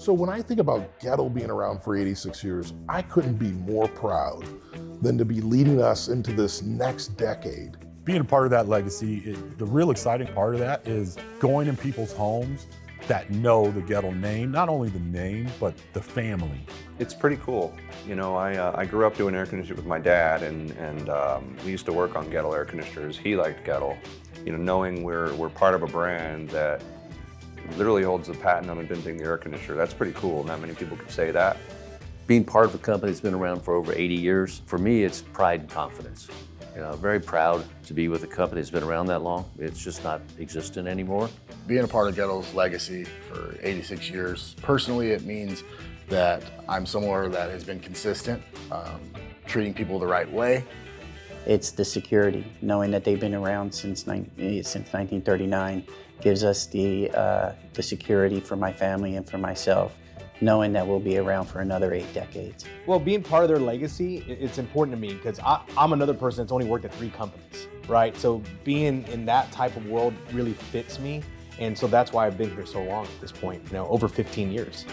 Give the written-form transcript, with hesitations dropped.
So when I think about Goettl being around for 86 years, I couldn't be more proud than to be leading us into this next decade. Being a part of that legacy, the real exciting part of that is going in people's homes that know the Goettl name, not only the name, but the family. It's pretty cool. You know, I grew up doing air conditioning with my dad, and we used to work on Goettl air conditioners. He liked Goettl. You know, knowing we're part of a brand that literally holds the patent on inventing the air conditioner, that's pretty cool. Not many people can say that. Being part of a company that's been around for over 80 years, for me, it's pride and confidence. You know, very proud to be with a company that's been around that long. It's just not existent anymore. Being a part of Goettl's legacy for 86 years, personally, it means that I'm somewhere that has been consistent, treating people the right way. It's the security, knowing that they've been around since 1939 gives us the security for my family and for myself, knowing that we'll be around for another 8 decades. Well, being part of their legacy, it's important to me because I'm another person that's only worked at 3 companies, right? So being in that type of world really fits me. And so that's why I've been here so long at this point, you know, over 15 years.